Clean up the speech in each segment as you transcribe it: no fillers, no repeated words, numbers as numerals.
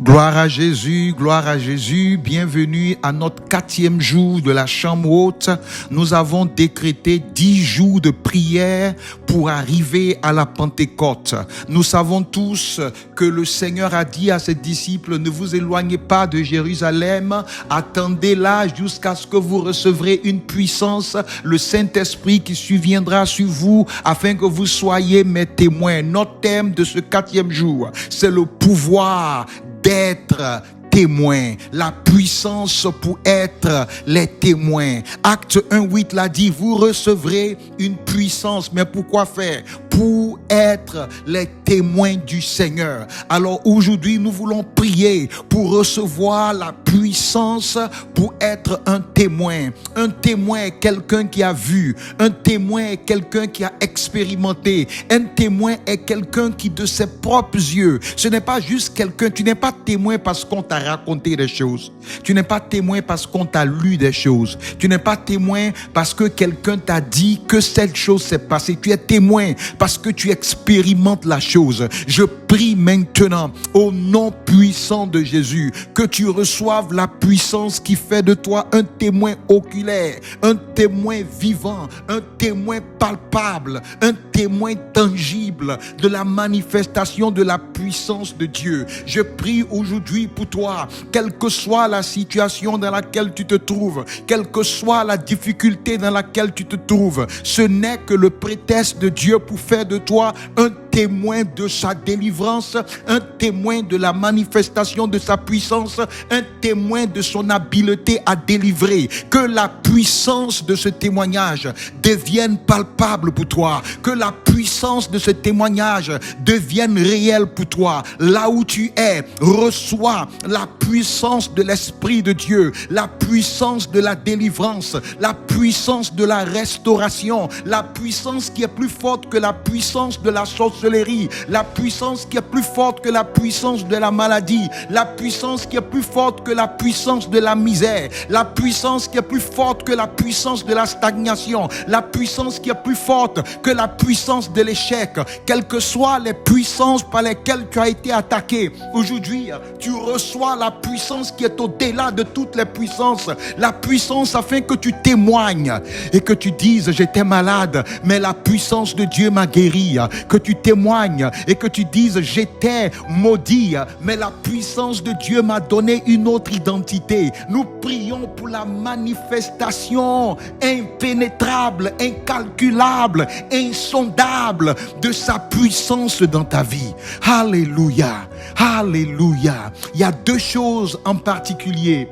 Gloire à Jésus, gloire à Jésus. Bienvenue à notre 4e jour de la chambre haute. Nous avons décrété 10 jours de prière pour arriver à la Pentecôte. Nous savons tous que le Seigneur a dit à ses disciples, ne vous éloignez pas de Jérusalem, attendez là jusqu'à ce que vous recevrez une puissance, le Saint-Esprit qui surviendra sur vous afin que vous soyez mes témoins. Notre thème de ce 4e jour, c'est le pouvoir d'être témoin, la puissance pour être les témoins. Acte 1:8 l'a dit, vous recevrez une puissance, mais pourquoi faire? Pour être les témoins du Seigneur. Alors aujourd'hui, nous voulons prier pour recevoir la puissance pour être un témoin. Un témoin est quelqu'un qui a vu. Un témoin est quelqu'un qui a expérimenté. Un témoin est quelqu'un qui de ses propres yeux. Ce n'est pas juste quelqu'un. Tu n'es pas témoin parce qu'on t'a raconté des choses. Tu n'es pas témoin parce qu'on t'a lu des choses. Tu n'es pas témoin parce que quelqu'un t'a dit que cette chose s'est passée. Tu es témoin parce que tu expérimentes la chose. Je prie maintenant au nom puissant de Jésus que tu reçoives la puissance qui fait de toi un témoin oculaire, un témoin vivant, un témoin palpable, un témoin tangible de la manifestation de la puissance de Dieu. Je prie aujourd'hui pour toi, quelle que soit la situation dans laquelle tu te trouves, quelle que soit la difficulté dans laquelle tu te trouves, ce n'est que le prétexte de Dieu pour faire de toi un témoin de sa délivrance, un témoin de la manifestation de sa puissance, un témoin de son habileté à délivrer. Que la puissance de ce témoignage devienne palpable pour toi, que la puissance de ce témoignage devienne réelle pour toi. Là où tu es, reçois la puissance de l'Esprit de Dieu, la puissance de la délivrance, la puissance de la restauration, la puissance qui est plus forte que la puissance de la sorcellerie, la puissance qui est plus forte que la puissance de la maladie, la puissance qui est plus forte que la puissance de la misère, la puissance qui est plus forte que la puissance de la stagnation, la puissance qui est plus forte que la puissance de l'échec. Quelles que soient les puissances par lesquelles tu as été attaqué, aujourd'hui tu reçois la puissance qui est au-delà de toutes les puissances, la puissance afin que tu témoignes et que tu dises j'étais malade mais la puissance de Dieu m'a guéri, que tu témoignes et que tu dises j'étais maudit mais la puissance de Dieu m'a donné une autre identité. Nous prions pour la manifestation impénétrable, incalculable, insondable de sa puissance dans ta vie. Alléluia, alléluia. Il y a 2 choses en particulier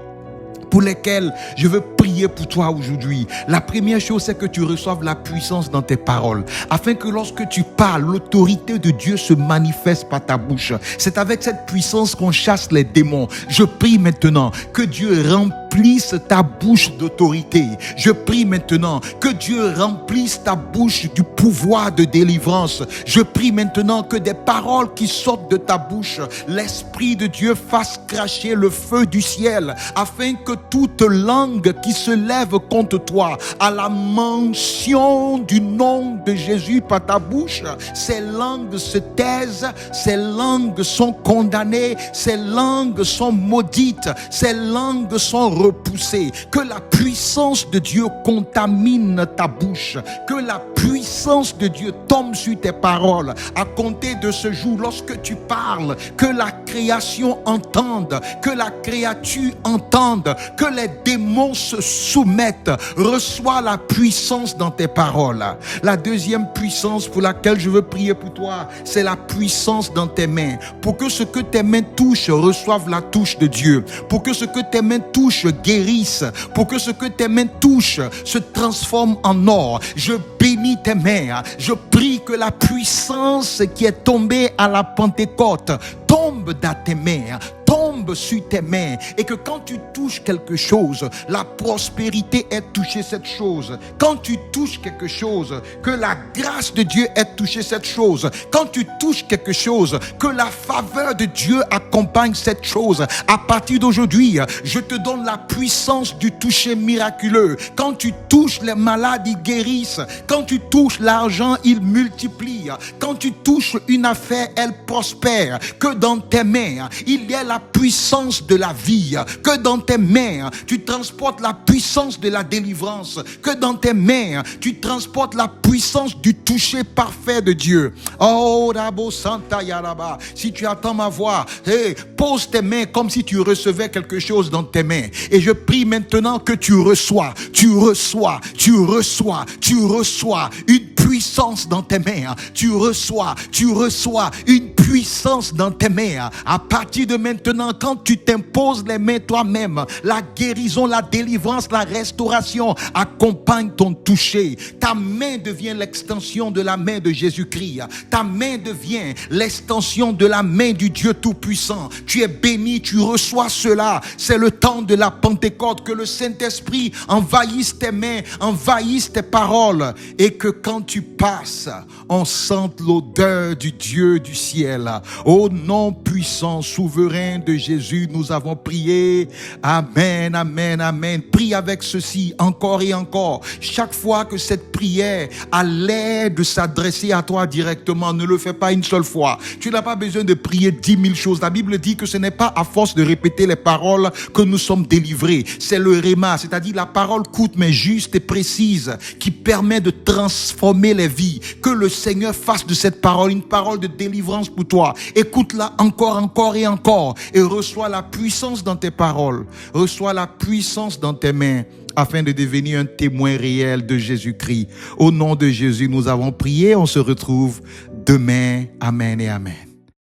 pour lesquelles je veux prier pour toi aujourd'hui. La première chose, c'est que tu reçoives la puissance dans tes paroles, afin que lorsque tu parles, l'autorité de Dieu se manifeste par ta bouche. C'est avec cette puissance qu'on chasse les démons. Je prie maintenant que Dieu remplisse ta bouche d'autorité. Je prie maintenant que Dieu remplisse ta bouche du pouvoir de délivrance. Je prie maintenant que des paroles qui sortent de ta bouche, l'Esprit de Dieu fasse cracher le feu du ciel, afin que toute langue qui se lève contre toi, à la mention du nom de Jésus par ta bouche, ces langues se taisent, ces langues sont condamnées, ces langues sont maudites, ces langues sont repoussées. Que la puissance de Dieu contamine ta bouche, que la puissance de Dieu tombe sur tes paroles. À compter de ce jour, lorsque tu parles, que la création entende, que la créature entende, que les démons se soumettent. Reçois la puissance dans tes paroles. La deuxième puissance pour laquelle je veux prier pour toi, c'est la puissance dans tes mains. Pour que ce que tes mains touchent reçoive la touche de Dieu. Pour que ce que tes mains touchent guérisse. Pour que ce que tes mains touchent se transforme en or. Je bénis tes mains. Je prie que la puissance qui est tombée à la Pentecôte tombe dans tes mains, tombe tombe sur tes mains et que quand tu touches quelque chose, la prospérité ait touché cette chose. Quand tu touches quelque chose, que la grâce de Dieu ait touché cette chose. Quand tu touches quelque chose, que la faveur de Dieu accompagne cette chose. À partir d'aujourd'hui, je te donne la puissance du toucher miraculeux. Quand tu touches, les malades, ils guérissent. Quand tu touches l'argent, il multiplie. Quand tu touches une affaire, elle prospère. Que dans tes mains, il y ait la puissance de la vie. Que dans tes mains, tu transportes la puissance de la délivrance. Que dans tes mains, tu transportes la puissance du toucher parfait de Dieu. Oh, Rabo Santa Yaraba. Si tu attends ma voix, pose tes mains comme si tu recevais quelque chose dans tes mains. Et je prie maintenant que tu reçois une puissance dans tes mains. Tu reçois une puissance dans tes mains. À partir de maintenant, quand tu t'imposes les mains toi-même, la guérison, la délivrance, la restauration accompagne ton toucher. Ta main devient l'extension de la main de Jésus-Christ. Ta main devient l'extension de la main du Dieu Tout-Puissant. Tu es béni, tu reçois cela. C'est le temps de la Pentecôte, que le Saint-Esprit envahisse tes mains, envahisse tes paroles, et que quand tu passes, on sente l'odeur du Dieu du ciel. Au nom puissant, souverain de Jésus, nous avons prié. Amen, amen, amen. Prie avec ceci encore et encore. Chaque fois que cette prière a l'air de s'adresser à toi directement, ne le fais pas une seule fois. Tu n'as pas besoin de prier 10 000 choses. La Bible dit que ce n'est pas à force de répéter les paroles que nous sommes délivrés. C'est le réma, c'est-à-dire la parole courte mais juste et précise qui permet de transformer les vies. Que le Seigneur fasse de cette parole une parole de délivrance pour toi. Écoute-la encore et reçois la puissance dans tes paroles. Reçois la puissance dans tes mains afin de devenir un témoin réel de Jésus-Christ. Au nom de Jésus, nous avons prié. On se retrouve demain. Amen et amen.